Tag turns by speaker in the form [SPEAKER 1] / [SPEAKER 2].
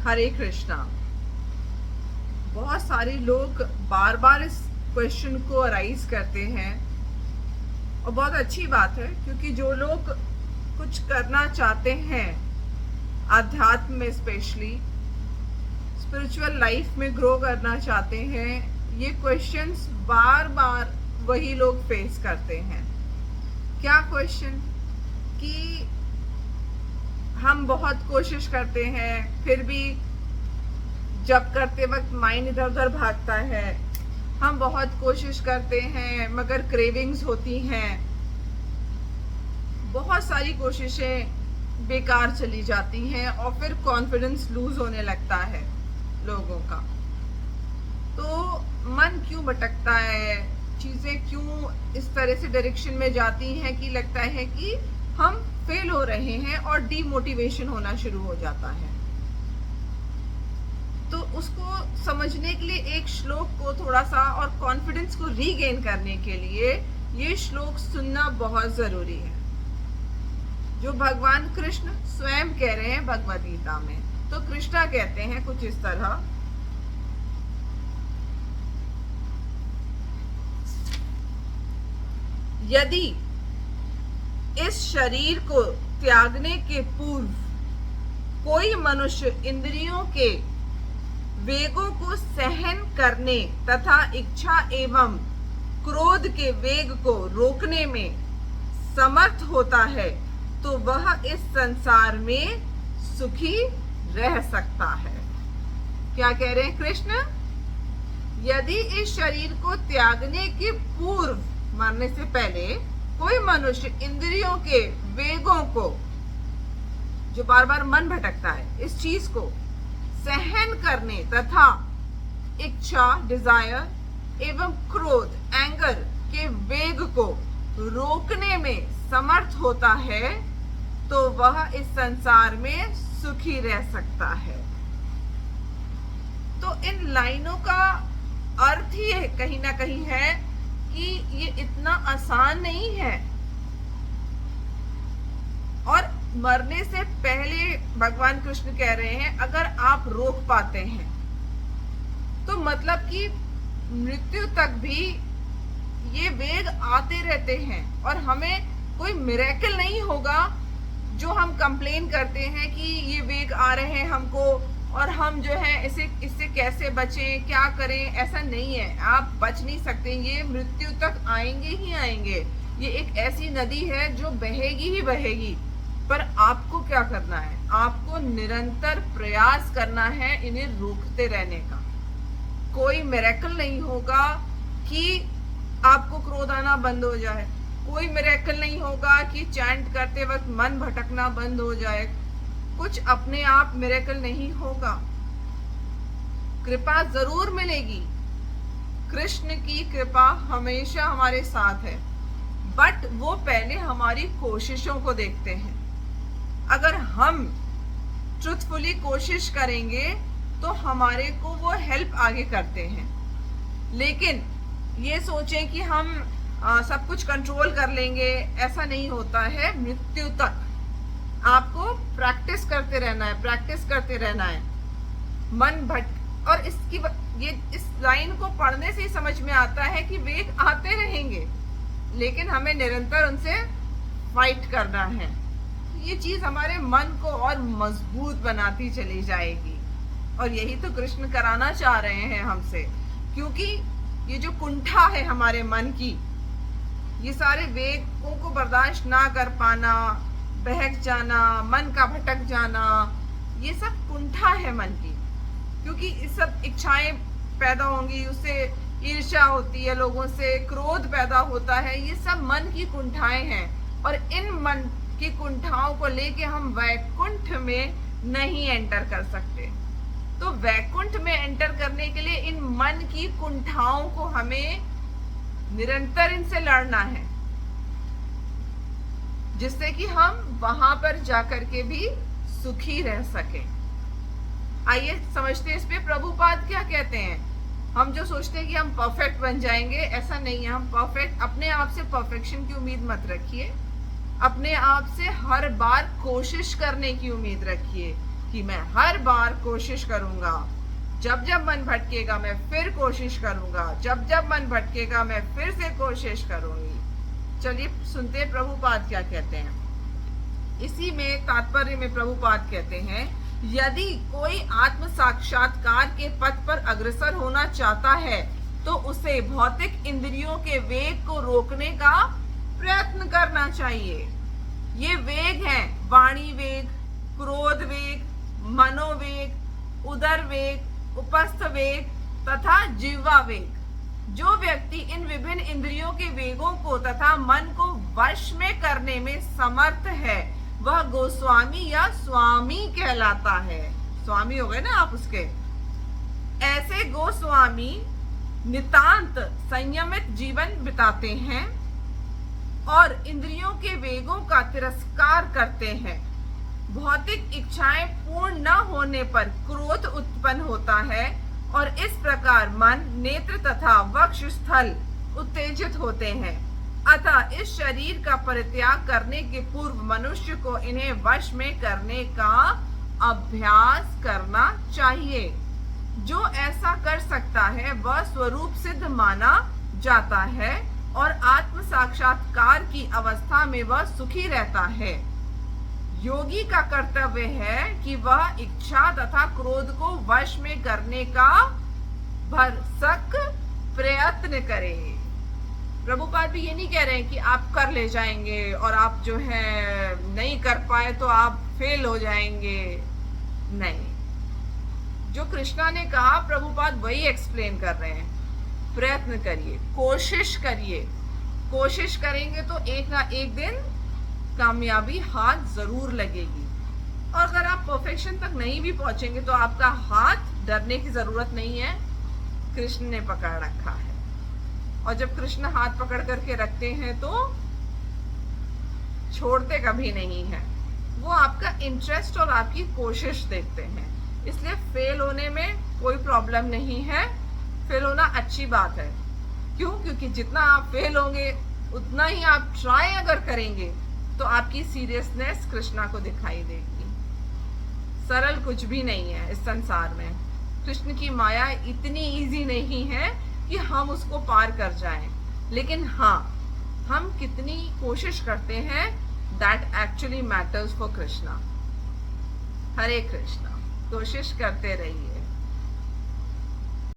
[SPEAKER 1] हरे कृष्णा। बहुत सारे लोग बार बार इस क्वेश्चन को अराइज करते हैं और बहुत अच्छी बात है, क्योंकि जो लोग कुछ करना चाहते हैं आध्यात्म में, स्पेशली स्पिरिचुअल लाइफ में ग्रो करना चाहते हैं, ये क्वेश्चंस बार बार वही लोग फेस करते हैं। क्या क्वेश्चन? कि हम बहुत कोशिश करते हैं, फिर भी जब करते वक्त माइंड इधर उधर भागता है। हम बहुत कोशिश करते हैं मगर क्रेविंग्स होती हैं। बहुत सारी कोशिशें बेकार चली जाती हैं और फिर कॉन्फिडेंस लूज होने लगता है लोगों का। तो मन क्यों भटकता है, चीज़ें क्यों इस तरह से डायरेक्शन में जाती हैं कि लगता है कि हम फेल हो रहे हैं और डीमोटिवेशन होना शुरू हो जाता है। तो उसको समझने के लिए एक श्लोक को थोड़ा सा और कॉन्फिडेंस को रीगेन करने के लिए ये श्लोक सुनना बहुत जरूरी है, जो भगवान कृष्ण स्वयं कह रहे हैं भगवद गीता में। तो कृष्णा कहते हैं कुछ इस तरह, यदि इस शरीर को त्यागने के पूर्व कोई मनुष्य इंद्रियों के वेगों को सहन करने तथा इच्छा एवं क्रोध के वेग को रोकने में समर्थ होता है, तो वह इस संसार में सुखी रह सकता है। क्या कह रहे हैं कृष्ण? यदि इस शरीर को त्यागने के पूर्व, मरने से पहले, कोई मनुष्य इंद्रियों के वेगों को, जो बार बार मन भटकता है, इस चीज को सहन करने तथा इच्छा, डिजायर एवं क्रोध, एंगर के वेग को रोकने में समर्थ होता है, तो वह इस संसार में सुखी रह सकता है। तो इन लाइनों का अर्थ ही कहीं ना कहीं है कि ये इतना आसान नहीं है। और मरने से पहले भगवान कृष्ण कह रहे हैं, अगर आप रोक पाते हैं तो मतलब कि मृत्यु तक भी ये वेग आते रहते हैं और हमें कोई मिरेकल नहीं होगा जो हम कंप्लेन करते हैं कि ये वेग आ रहे हैं हमको और हम जो है इससे कैसे बचें, क्या करें। ऐसा नहीं है, आप बच नहीं सकते, ये मृत्यु तक आएंगे ही आएंगे। ये एक ऐसी नदी है जो बहेगी ही बहेगी, पर आपको क्या करना है? आपको निरंतर प्रयास करना है इन्हें रोकते रहने का। कोई मिरेकल नहीं होगा कि आपको क्रोध आना बंद हो जाए, कोई मिरेकल नहीं होगा कि चैंट करते वक्त मन भटकना बंद हो जाए। कुछ अपने आप मिरेकल नहीं होगा, कृपा जरूर मिलेगी। कृष्ण की कृपा हमेशा हमारे साथ है, बट वो पहले हमारी कोशिशों को देखते हैं। अगर हम ट्रुथफुली कोशिश करेंगे तो हमारे को वो हेल्प आगे करते हैं। लेकिन ये सोचें कि हम सब कुछ कंट्रोल कर लेंगे, ऐसा नहीं होता है। मृत्यु तक आपको प्रैक्टिस करते रहना है, प्रैक्टिस करते रहना है। मन भट और इस लाइन को पढ़ने से ही समझ में आता है कि वेग आते रहेंगे, लेकिन हमें निरंतर उनसे फाइट करना है। ये चीज हमारे मन को और मजबूत बनाती चली जाएगी, और यही तो कृष्ण कराना चाह रहे हैं हमसे। क्योंकि ये जो कुंठा है हमारे मन की, ये सारे वेगों को बर्दाश्त ना कर पाना, बहक जाना, मन का भटक जाना, ये सब कुंठा है मन की। क्योंकि इस सब इच्छाएं पैदा होंगी, उससे ईर्ष्या होती है, लोगों से क्रोध पैदा होता है, ये सब मन की कुंठाएं हैं। और इन मन की कुंठाओं को लेके हम वैकुंठ में नहीं एंटर कर सकते। तो वैकुंठ में एंटर करने के लिए इन मन की कुंठाओं को हमें निरंतर इनसे लड़ना है, जिससे कि हम वहां पर जाकर के भी सुखी रह सकें। आइए समझते हैं इस पे प्रभुपाद क्या कहते हैं। हम जो सोचते हैं कि हम परफेक्ट बन जाएंगे, ऐसा नहीं है। हम परफेक्ट, अपने आप से परफेक्शन की उम्मीद मत रखिए। अपने आप से हर बार कोशिश करने की उम्मीद रखिए कि मैं हर बार कोशिश करूंगा, जब जब मन भटकेगा मैं फिर कोशिश करूंगा, जब जब मन भटकेगा मैं फिर से कोशिश करूंगी। चलिए सुनते हैं प्रभुपाद क्या कहते हैं। इसी में तात्पर्य में प्रभुपाद कहते हैं, यदि कोई आत्म साक्षात्कार के पथ पर अग्रसर होना चाहता है तो उसे भौतिक इंद्रियों के वेग को रोकने का प्रयत्न करना चाहिए। ये वेग हैं वाणी वेग, क्रोध वेग, मनोवेग, उदर वेग, उपस्थ वेग तथा जिह्वा वेग। जो व्यक्ति इन विभिन्न इंद्रियों के वेगों को तथा मन को वश में करने में समर्थ है वह गोस्वामी या स्वामी कहलाता है। स्वामी हो गए ना आप उसके। ऐसे गोस्वामी नितांत संयमित जीवन बिताते हैं और इंद्रियों के वेगों का तिरस्कार करते हैं। भौतिक इच्छाएं पूर्ण न होने पर क्रोध उत्पन्न होता है और इस प्रकार मन, नेत्र तथा वक्षस्थल उत्तेजित होते हैं। अतः इस शरीर का परित्याग करने के पूर्व मनुष्य को इन्हें वश में करने का अभ्यास करना चाहिए। जो ऐसा कर सकता है वह स्वरूप सिद्ध माना जाता है और आत्म साक्षात्कार की अवस्था में वह सुखी रहता है। योगी का कर्तव्य है कि वह इच्छा तथा क्रोध को वश में करने का भरसक प्रयत्न करे। प्रभुपाद भी ये नहीं कह रहे हैं कि आप कर ले जाएंगे और आप जो है नहीं कर पाए तो आप फेल हो जाएंगे। नहीं, जो कृष्णा ने कहा प्रभुपाद वही एक्सप्लेन कर रहे हैं। प्रयत्न करिए, कोशिश करिए। कोशिश करेंगे तो एक ना एक दिन कामयाबी हाथ जरूर लगेगी। और अगर आप परफेक्शन तक नहीं भी पहुंचेंगे तो आपका हाथ डरने की जरूरत नहीं है, कृष्ण ने पकड़ रखा है। और जब कृष्ण हाथ पकड़ करके रखते हैं तो छोड़ते कभी नहीं है। वो आपका इंटरेस्ट और आपकी कोशिश देखते हैं। इसलिए फेल होने में कोई प्रॉब्लम नहीं है। फेल होना अच्छी बात है। क्यों? क्योंकि जितना आप फेल होंगे उतना ही आप ट्राई अगर करेंगे तो आपकी सीरियसनेस कृष्णा को दिखाई देगी। सरल कुछ भी नहीं है इस संसार में। कृष्ण की माया इतनी इजी नहीं है कि हम उसको पार कर जाएं। लेकिन हाँ, हम कितनी कोशिश करते हैं, that actually matters for Krishna. Hare Krishna. कोशिश करते रहिए।